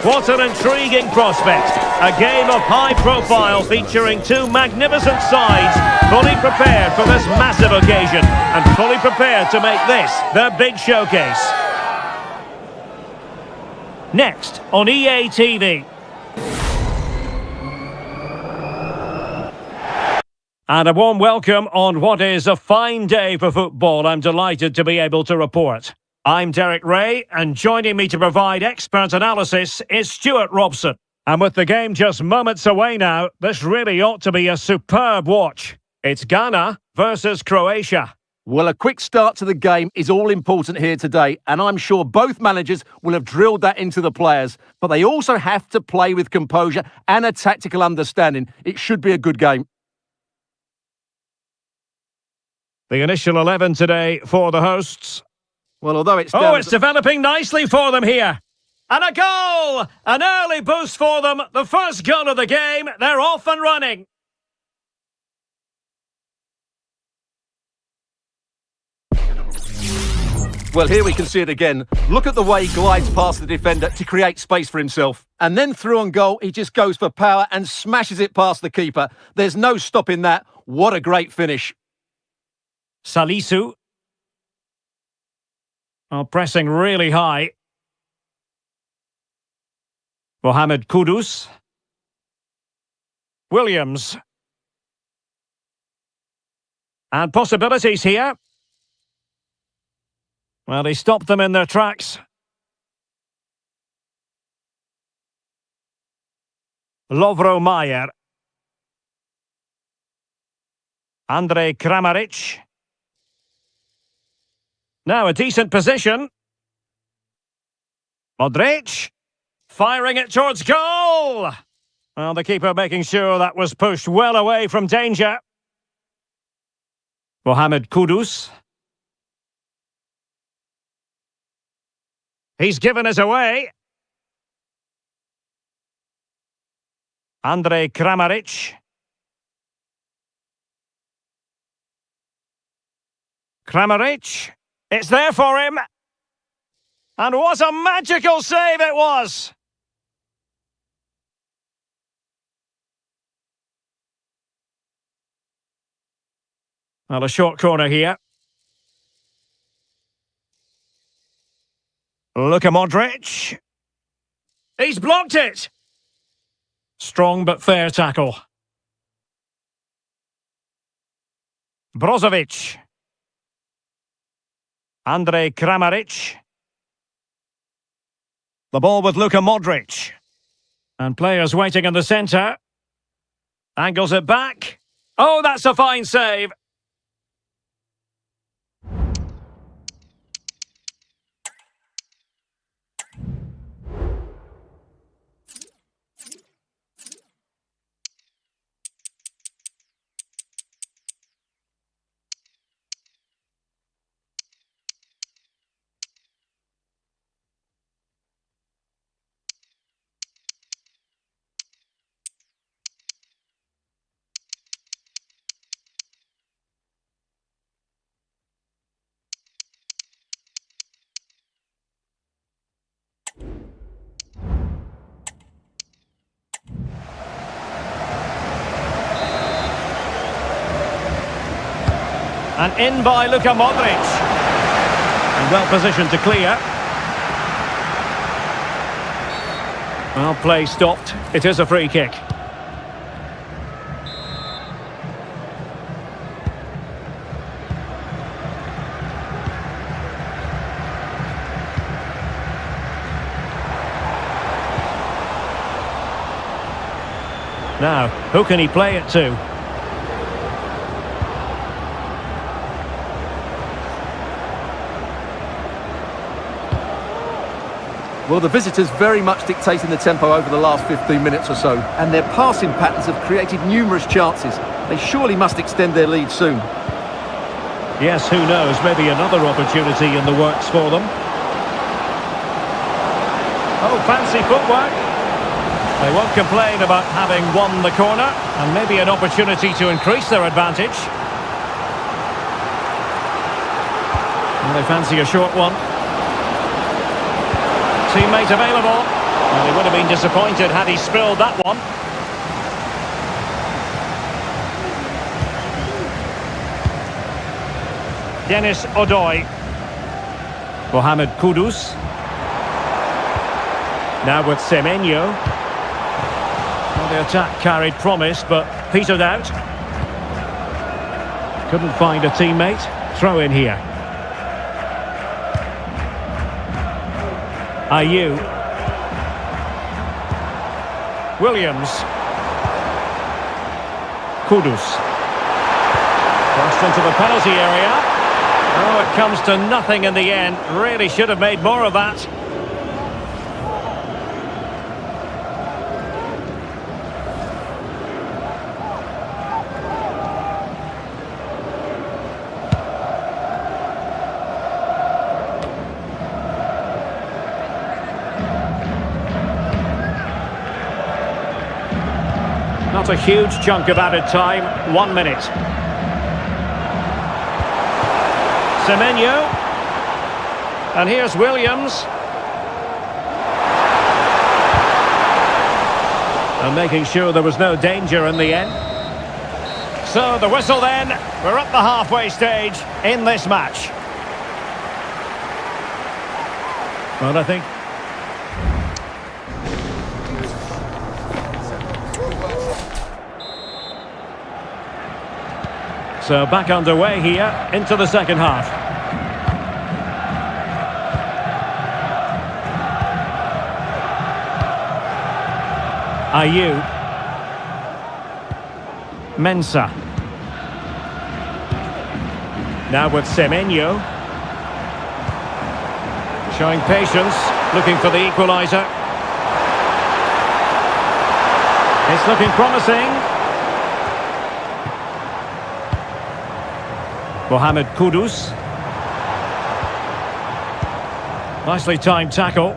What an intriguing prospect. A game of high profile featuring two magnificent sides, fully prepared for this massive occasion and fully prepared to make this their big showcase. Next on EA TV. And a warm welcome on what is a fine day for football. I'm delighted to be able to report. I'm Derek Ray, and joining me to provide expert analysis is Stuart Robson. And with the game just moments away now, this really ought to be a superb watch. It's Ghana versus Croatia. Well, a quick start to the game is all important here today, and I'm sure both managers will have drilled that into the players. But they also have to play with composure and a tactical understanding. It should be a good game. The initial 11 today for the hosts. Well, although it's... it's developing nicely for them here. And a goal! An early boost for them. The first goal of the game. They're off and running. Well, here we can see it again. Look at the way he glides past the defender to create space for himself. And then through on goal, he just goes for power and smashes it past the keeper. There's no stopping that. What a great finish. Salisu. Pressing really high. Mohamed Kudus. Williams. And possibilities here. Well, he stopped them in their tracks. Lovro Mayer. Andrej Kramaric. Now a decent position. Modric. Firing it towards goal. Well, the keeper making sure that was pushed well away from danger. Mohamed Kudus. He's given us away. Andrej Kramaric. Kramaric. It's there for him. And what a magical save it was! Well, a short corner here. Luka Modric. He's blocked it! Strong but fair tackle. Brozovic. Andrej Kramaric. The ball with Luka Modric. And players waiting in the centre. Angles it back. Oh, that's a fine save. And in by Luka Modric. And well positioned to clear. Well, play stopped. It is a free kick. Now, who can he play it to? Well, the visitors very much dictating the tempo over the last 15 minutes or so, and their passing patterns have created numerous chances. They surely must extend their lead soon. Yes, who knows, maybe another opportunity in the works for them. Oh, fancy footwork. They won't complain about having won the corner, and maybe an opportunity to increase their advantage. And they fancy a short one. Teammate available. Well, he would have been disappointed had he spilled that one. Dennis Odoi. Mohamed Kudus. Now with Semenyo. Well, the attack carried promise, but petered out. Couldn't find a teammate. Throw in here. Ayew. Williams. Kudus. Crossed into the penalty area. Oh, it comes to nothing in the end. Really should have made more of that. Not a huge chunk of added time. 1 minute. Semenyo. And here's Williams. And making sure there was no danger in the end. So the whistle then. We're at the halfway stage in this match. Well, I think... So back underway here into the second half. Ayew. Mensah. Now with Semenyo. Showing patience, looking for the equaliser. It's looking promising. Mohamed Kudus. Nicely timed tackle.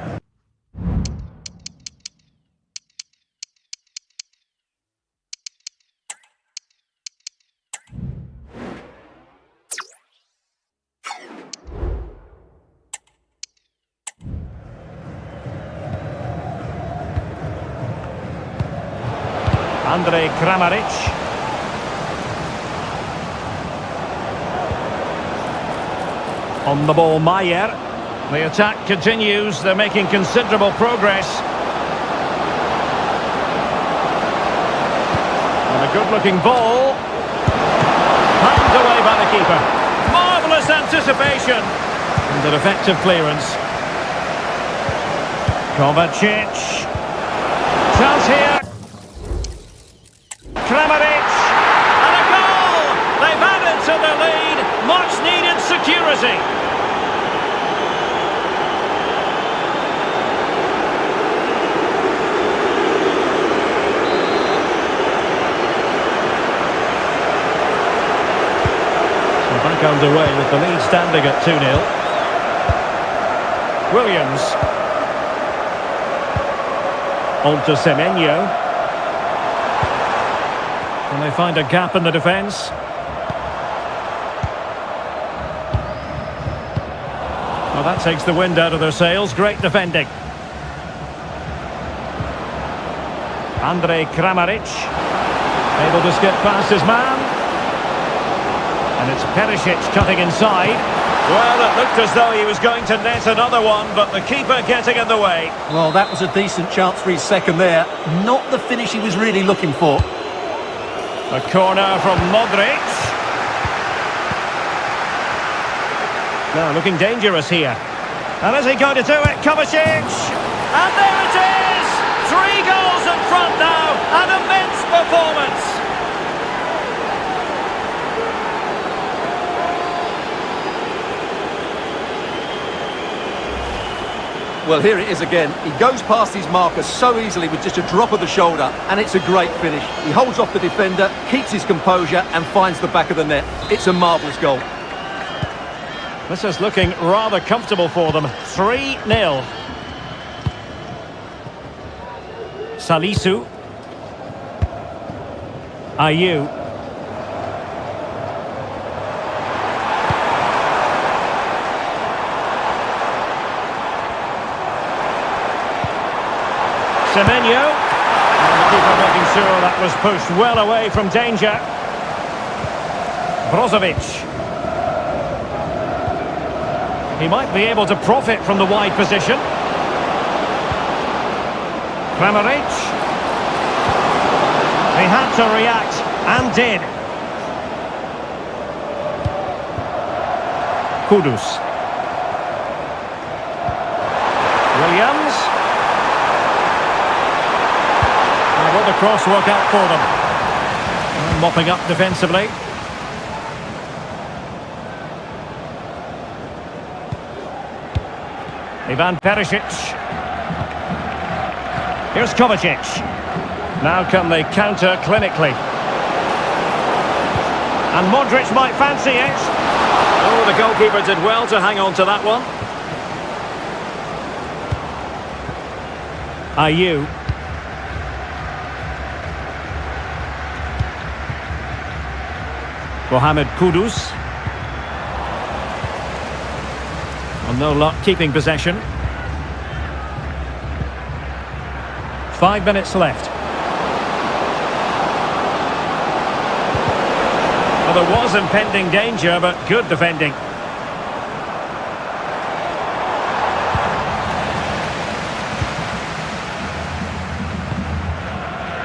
Andrej Kramaric. On the ball, Mayer. The attack continues. They're making considerable progress. And a good-looking ball. Handed away by the keeper. Marvellous anticipation. And an effective clearance. Kovacic. Chance here. Kramaric. And a goal! They've added to the lead. Much-needed security. Back underway with the lead standing at 2-0. Williams. On to Semenyo. Can they find a gap in the defence? Well, that takes the wind out of their sails. Great defending. Andrej Kramaric. Able to skip past his man. And it's Perisic cutting inside. Well, it looked as though he was going to net another one, but the keeper getting in the way. Well, that was a decent chance for his second there. Not the finish he was really looking for. A corner from Modric. Now looking dangerous here. And is he going to do it? Kovacic! And there it is! 3 goals in front now. An immense performance. Well, here it is again. He goes past his marker so easily with just a drop of the shoulder, and it's a great finish. He holds off the defender, keeps his composure, and finds the back of the net. It's a marvellous goal. This is looking rather comfortable for them. 3-0. Salisu. Ayew. Semenyo. And the keeper making sure that was pushed well away from danger. Brozovic. He might be able to profit from the wide position. Kramaric. He had to react, and did. Kudus. Williams. And will the cross work out for them? And mopping up defensively. Ivan Perisic. Here's Kovacic. Now can they counter clinically? And Modric might fancy it. Oh, the goalkeeper did well to hang on to that one. Ayew. Mohamed Kudus. Well, no luck keeping possession. 5 minutes left. Well, there was impending danger, but good defending.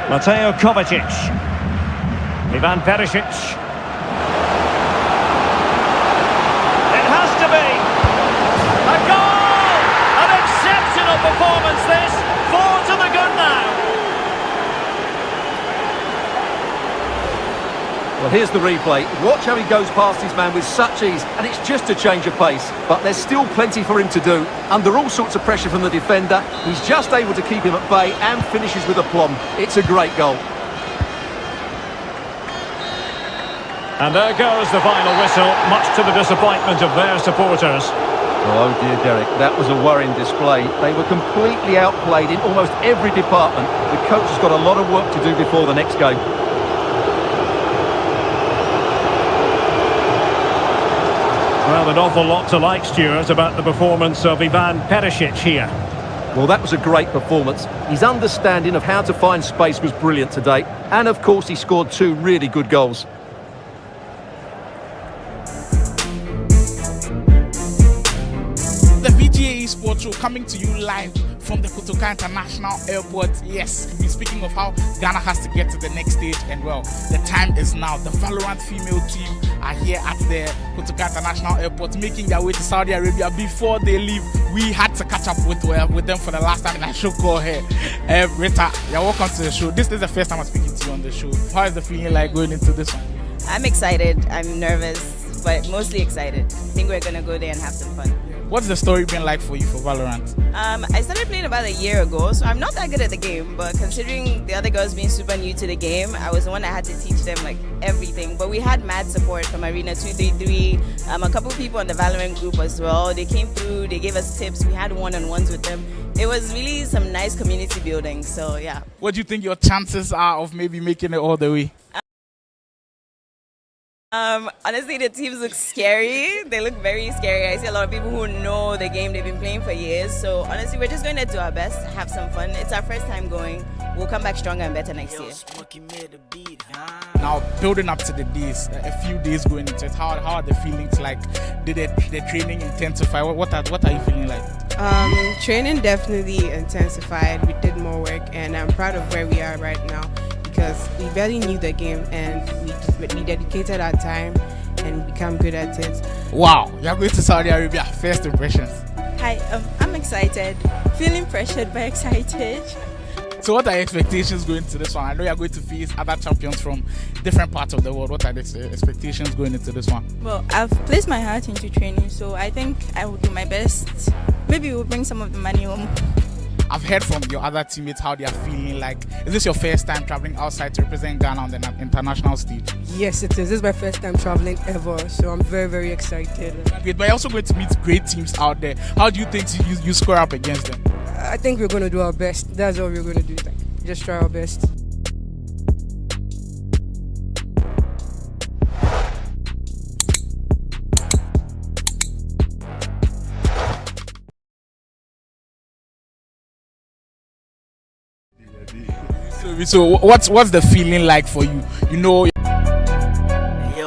Mateo Kovacic. Ivan Perisic. It has to be. A goal! An exceptional performance this. 4 to the good now. Well, here's the replay. Watch how he goes past his man with such ease, and it's just a change of pace. But there's still plenty for him to do. Under all sorts of pressure from the defender, he's just able to keep him at bay and finishes with aplomb. It's a great goal. And there goes the final whistle, much to the disappointment of their supporters. Oh dear, Derek, that was a worrying display. They were completely outplayed in almost every department. The coach has got a lot of work to do before the next game. Well, an awful lot to like, Stuart, about the performance of Ivan Perisic here. Well, that was a great performance. His understanding of how to find space was brilliant today. And, of course, he scored 2 really good goals. The VGA Sports Show coming to you live from the Kotoka International Airport. Yes, we're speaking of how Ghana has to get to the next stage, and well, the time is now. The Valorant female team are here at the Kotoka International Airport, making their way to Saudi Arabia. Before they leave, we had to catch up with them for the last time, and I should call her. Rita, you're welcome to the show. This is the first time I'm speaking to you on the show. How is the feeling like going into this one? I'm excited. I'm nervous, but mostly excited. I think we're gonna go there and have some fun. What's the story been like for you for Valorant? I started playing about a year ago, so I'm not that good at the game, but considering the other girls being super new to the game, I was the one that had to teach them like everything. But we had mad support from Arena 233, a couple of people in the Valorant group as well. They came through, they gave us tips, we had one-on-ones with them. It was really some nice community building, so yeah. What do you think your chances are of maybe making it all the way? Honestly, the teams look scary. They look very scary. I see a lot of people who know the game. They've been playing for years. So honestly, we're just going to do our best, have some fun. It's our first time going. We'll come back stronger and better next year. Now, building up to the days, a few days going into it, how are the feelings like? Did the training intensify? What are you feeling like? Training definitely intensified. We did more work, and I'm proud of where we are right now, because we barely knew the game and we dedicated our time and become good at it. Wow, you're going to Saudi Arabia. First impressions? Hi, I'm excited. Feeling pressured but excited. So what are your expectations going into this one? I know you're going to face other champions from different parts of the world. What are the expectations going into this one? Well, I've placed my heart into training, so I think I will do my best. Maybe we'll bring some of the money home. I've heard from your other teammates how they are feeling. Like, is this your first time traveling outside to represent Ghana on the international stage? Yes, it is. This is my first time traveling ever, so I'm very, very excited. Great, but you're also going to meet great teams out there. How do you think you score up against them? I think we're going to do our best. That's all we're going to do. Just try our best. So what's the feeling like for you? You know,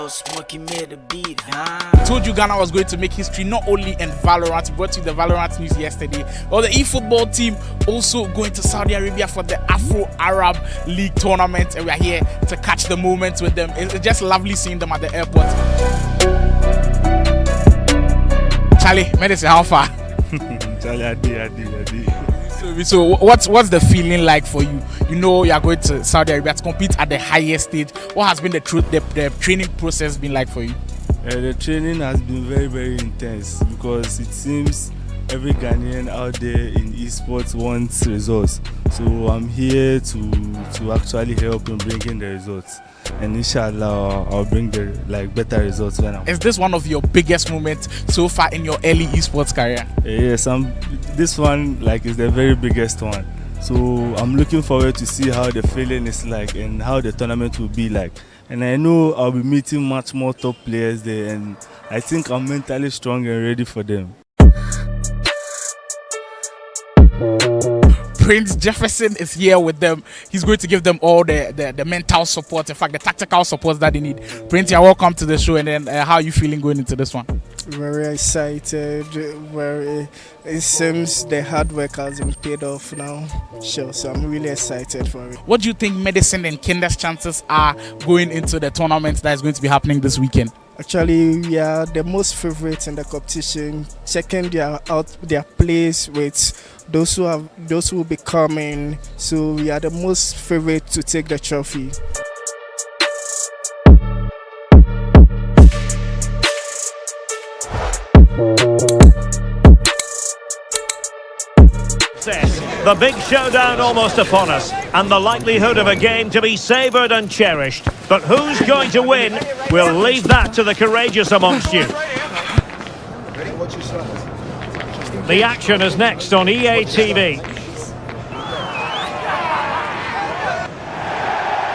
Smokey made the beat, I told you Ghana was going to make history not only in Valorant. We brought you the Valorant news yesterday. Well, the eFootball team also going to Saudi Arabia for the Afro-Arab League tournament, and we are here to catch the moment with them. It's just lovely seeing them at the airport. Charlie, medicine, how far? Charlie, I did. So what's the feeling like for you? You know you are going to Saudi Arabia to compete at the highest stage. What has been the training process been like for you? The training has been very, very intense because it seems every Ghanaian out there in esports wants results. So I'm here to actually help in bringing the results. And inshallah, I'll bring the better results when I'm. Is this one of your biggest moments so far in your early esports career? Yes, this one is the very biggest one. So I'm looking forward to see how the feeling is like and how the tournament will be like. And I know I'll be meeting much more top players there, and I think I'm mentally strong and ready for them. Prince Jefferson is here with them. He's going to give them all the mental support, in fact, the tactical support that they need. Prince, you're welcome to the show. And then how are you feeling going into this one? Very excited. It seems the hard work has been paid off now. Sure, so I'm really excited for it. What do you think Medicine and Kinder's chances are going into the tournament that is going to be happening this weekend? Actually, we are the most favorites in the competition, checking their place with those who will be coming. So we are the most favorite to take the trophy. The big showdown almost upon us, and the likelihood of a game to be savoured and cherished. But who's going to win? We'll leave that to the courageous amongst you. The action is next on EA TV.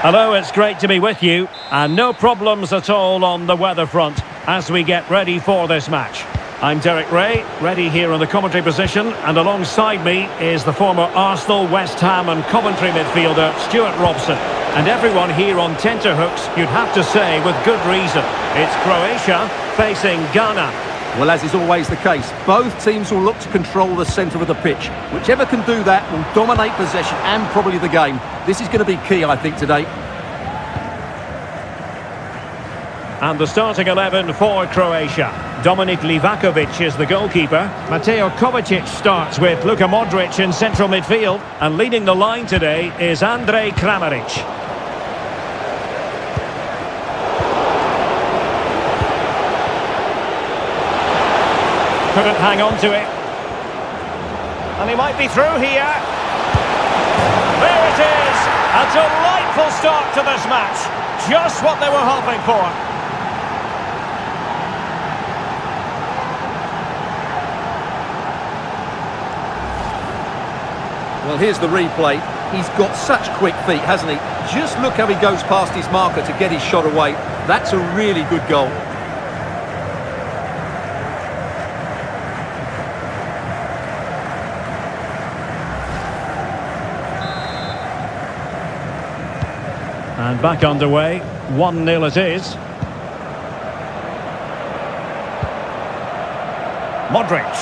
Hello, it's great to be with you, and no problems at all on the weather front as we get ready for this match. I'm Derek Ray, ready here in the commentary position, and alongside me is the former Arsenal, West Ham and Coventry midfielder Stuart Robson. And everyone here on tenterhooks, you'd have to say with good reason. It's Croatia facing Ghana. Well, as is always the case, both teams will look to control the centre of the pitch. Whichever can do that will dominate possession and probably the game. This is going to be key, I think, today. And the starting 11 for Croatia. Dominik Livakovic is the goalkeeper. Mateo Kovacic starts with Luka Modric in central midfield. And leading the line today is Andrej Kramaric. Couldn't hang on to it. And he might be through here. There it is! A delightful start to this match. Just what they were hoping for. Well, here's the replay. He's got such quick feet, hasn't he? Just look how he goes past his marker to get his shot away. That's a really good goal. And back underway, 1-0 it is. Modric.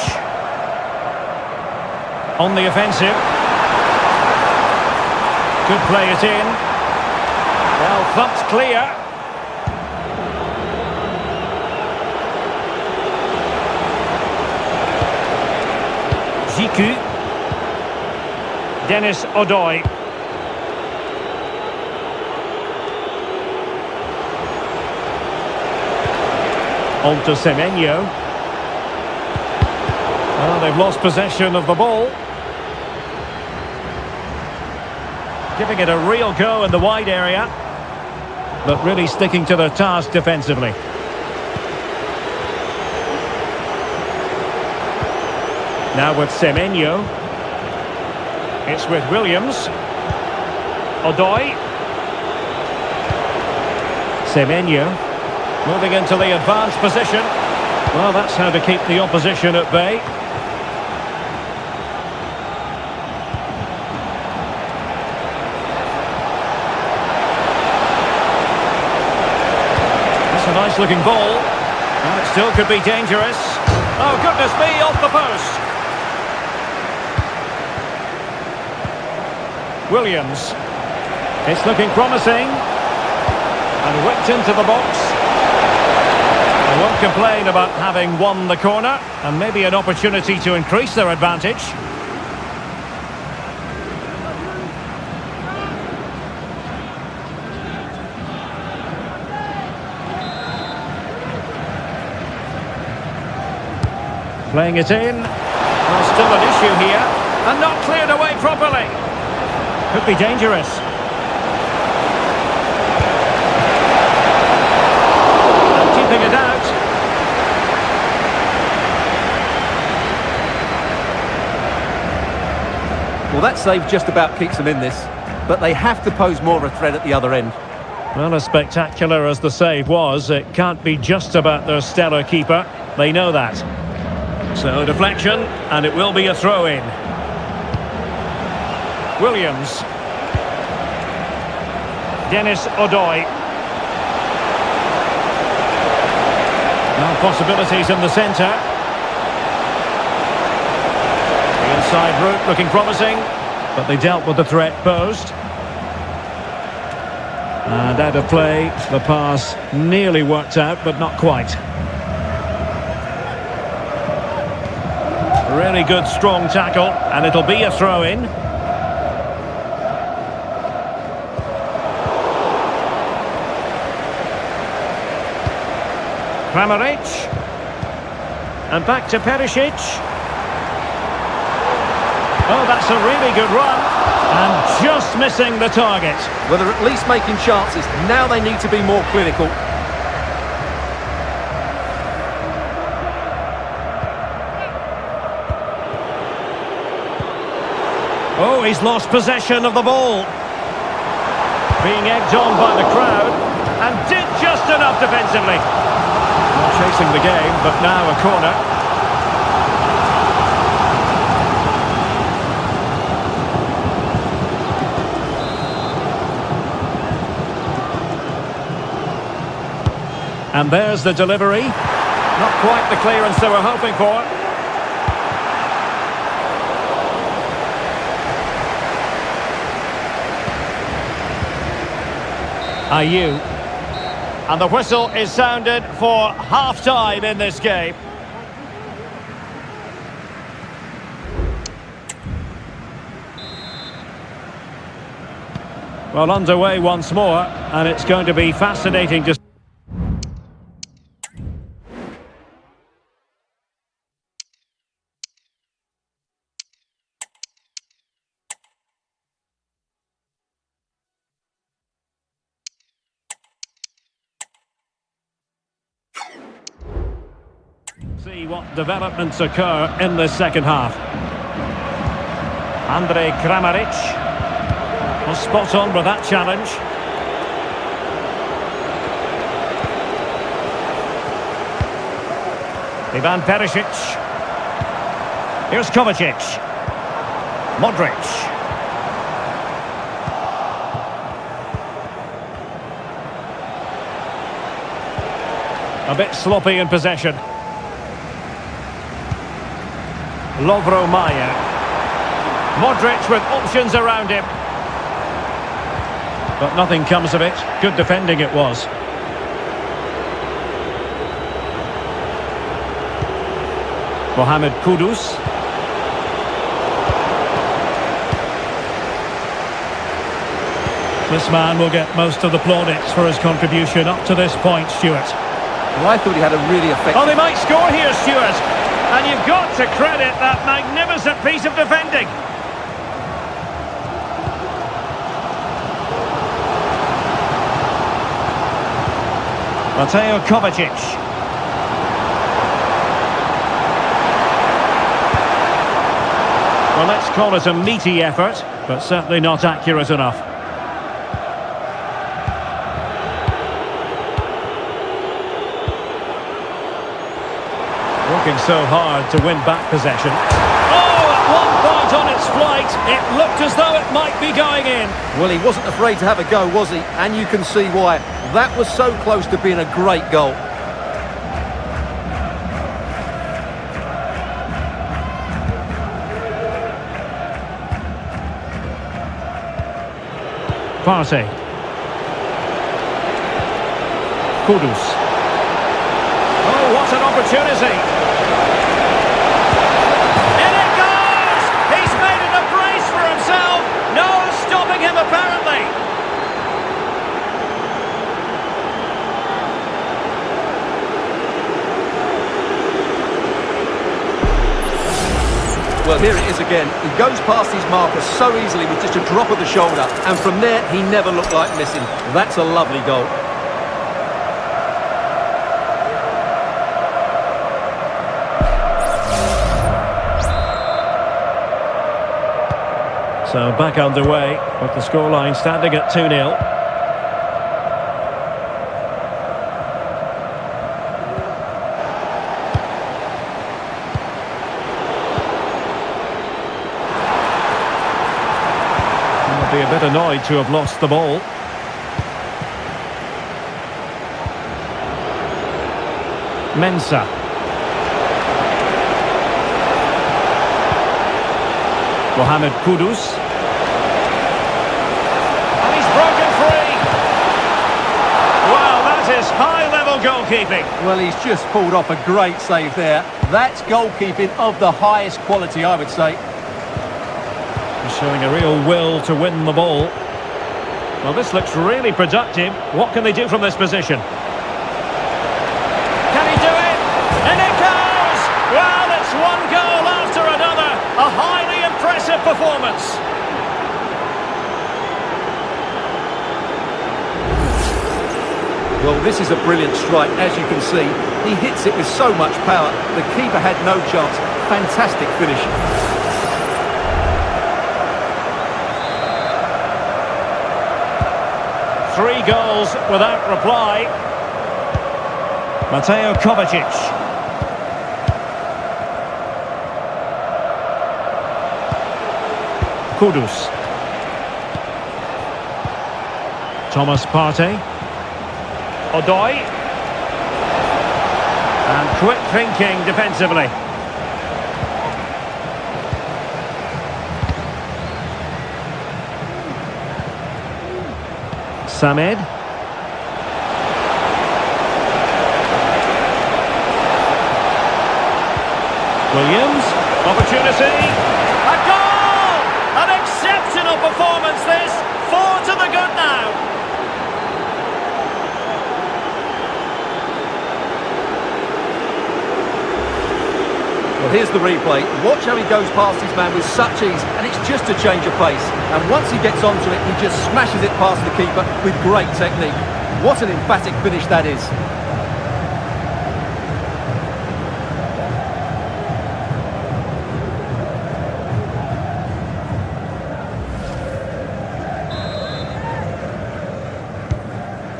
On the offensive. Could play it in. Well, thumped clear. Ziku. Dennis Odoi. On to Semenyo. Well, they've lost possession of the ball. Giving it a real go in the wide area, but really sticking to their task defensively. Now with Semenyo. It's with Williams. Odoi. Semenyo. Moving into the advanced position. Well, that's how to keep the opposition at bay. a nice-looking ball. And it still could be dangerous. Oh, goodness me, off the post. Williams. It's looking promising. And whipped into the box. They won't complain about having won the corner. And maybe an opportunity to increase their advantage. Playing it in. Well, still an issue here. And not cleared away properly. Could be dangerous. And keeping it out. Well, that save just about keeps them in this. But they have to pose more of a threat at the other end. Well, as spectacular as the save was, it can't be just about their stellar keeper. They know that. So, deflection, and it will be a throw-in. Williams. Dennis Odoi. Now possibilities in the centre. The inside route looking promising, but they dealt with the threat posed. And out of play, the pass nearly worked out, but not quite. Really good, strong tackle, and it'll be a throw-in. Kramaric. And back to Perisic. Oh, that's a really good run. And just missing the target. Well, they're at least making chances. Now they need to be more clinical. Oh, he's lost possession of the ball. Being egged on by the crowd. And did just enough defensively. Not chasing the game, but now a corner. And there's the delivery. Not quite the clearance they were hoping for. Ayew. And the whistle is sounded for half-time in this game. Well, underway once more, and it's going to be fascinating to... see what developments occur in the second half. Andrej Kramaric was spot on with that challenge. Ivan Perisic. Here's Kovacic. Modric. A bit sloppy in possession. Lovro Mayer. Modric with options around him. But nothing comes of it. Good defending it was. Mohamed Kudus. This man will get most of the plaudits for his contribution up to this point, Stuart. Well, I thought he had a really effective... Oh, they might score here, Stuart. And you've got to credit that magnificent piece of defending. Mateo Kovacic. Well, let's call it a meaty effort, but certainly not accurate enough. Working so hard to win back possession. Oh, at one point on its flight, it looked as though it might be going in. Well, he wasn't afraid to have a go, was he? And you can see why. That was so close to being a great goal. Partey. Kudus. Oh, what an opportunity! In it goes! He's made it a brace for himself! No stopping him, apparently! Well, here it is again. He goes past his marker so easily with just a drop of the shoulder, and from there, he never looked like missing. That's a lovely goal. So back underway with the scoreline standing at 2-0. Be a bit annoyed to have lost the ball. Mensah. Mohamed Kudus. And he's broken free. Wow, that is high-level goalkeeping. Well, he's just pulled off a great save there. That's goalkeeping of the highest quality, I would say. Showing a real will to win the ball. Well, this looks really productive. What can they do from this position? Can he do it? And it goes! Well, it's one goal after another. A highly impressive performance. Well, this is a brilliant strike, as you can see. He hits it with so much power. The keeper had no chance. Fantastic finish. 3 goals without reply. Mateo Kovacic. Kudus. Thomas Partey. Odoi. And quick thinking defensively. Samed. Williams. Opportunity. A goal! An exceptional performance this. 4 to the good now. Well, here's the replay. Watch how he goes past his man with such ease, and it's just a change of pace. And once he gets onto it, he just smashes it past the keeper with great technique. What an emphatic finish that is.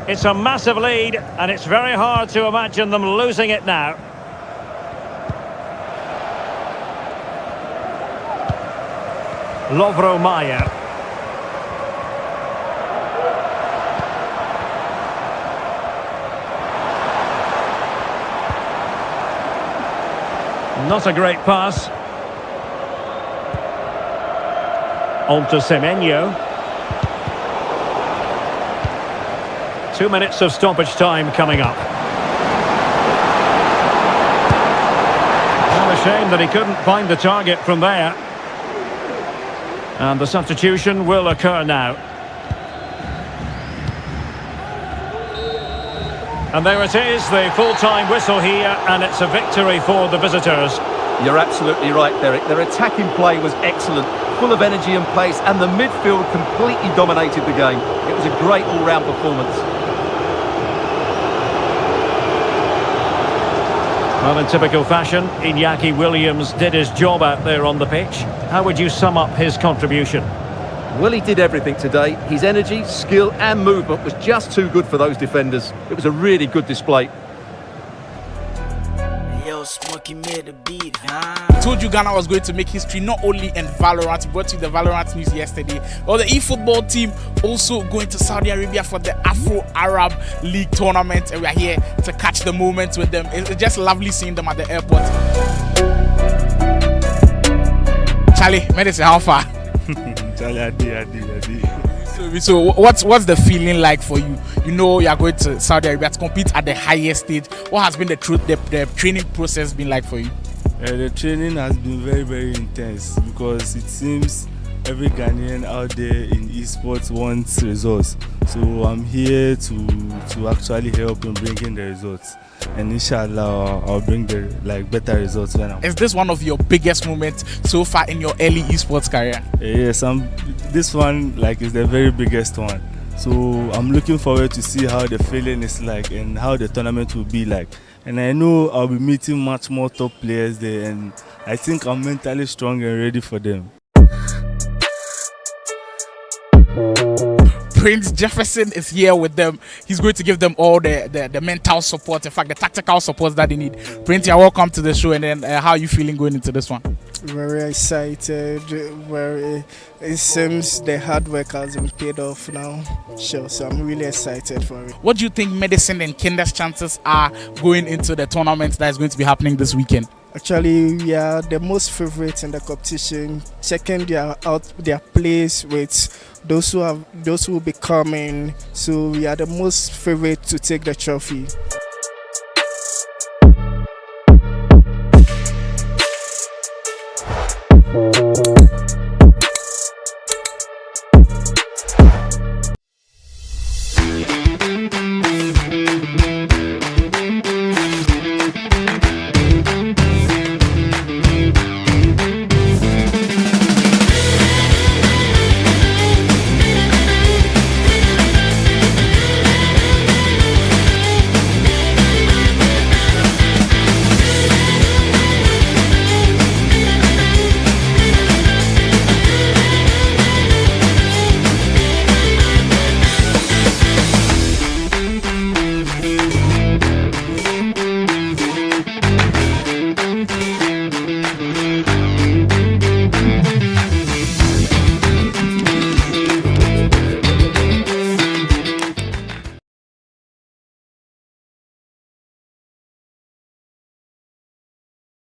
It's a massive lead, and it's very hard to imagine them losing it now. Lovro Mayer. Not a great pass. On to Semenyo. 2 minutes of stoppage time coming up. Well, a shame that he couldn't find the target from there. And the substitution will occur now. And there it is, the full-time whistle here, and it's a victory for the visitors. You're absolutely right, Derek. Their attacking play was excellent, full of energy and pace, and the midfield completely dominated the game. It was a great all-round performance. Well, in typical fashion, Iñaki Williams did his job out there on the pitch. How would you sum up his contribution? Well, he did everything today. His energy, skill and movement was just too good for those defenders. It was a really good display. Yo, Smokey made the beat, Told you Ghana was going to make history not only in Valorant. We brought you the Valorant news yesterday. Well, the eFootball team also going to Saudi Arabia for the Afro-Arab League tournament, and we are here to catch the moment with them. It's just lovely seeing them at the airport. Charlie, medicine, how far? Charlie, Adi. So what's the feeling like for you? You know you are going to Saudi Arabia to compete at the highest stage. What has been the training process been like for you? The training has been very, very intense because it seems every Ghanaian out there in esports wants results. So I'm here to actually help in bringing the results. And inshallah, I'll bring the better results when I'm. Is this one of your biggest moments so far in your early esports career? Yes, this one is the very biggest one. So I'm looking forward to see how the feeling is like and how the tournament will be like. And I know I'll be meeting much more top players there, and I think I'm mentally strong and ready for them. Prince Jefferson is here with them. He's going to give them all the mental support, in fact, the tactical support that they need. Prince, you're welcome to the show. And then how are you feeling going into this one? Very excited. It seems the hard work has been paid off now. Sure, so I'm really excited for it. What do you think Medicine and Kinder's chances are going into the tournament that is going to be happening this weekend? Actually, we are the most favorite in the competition, checking their place with those who will be coming. So we are the most favorite to take the trophy.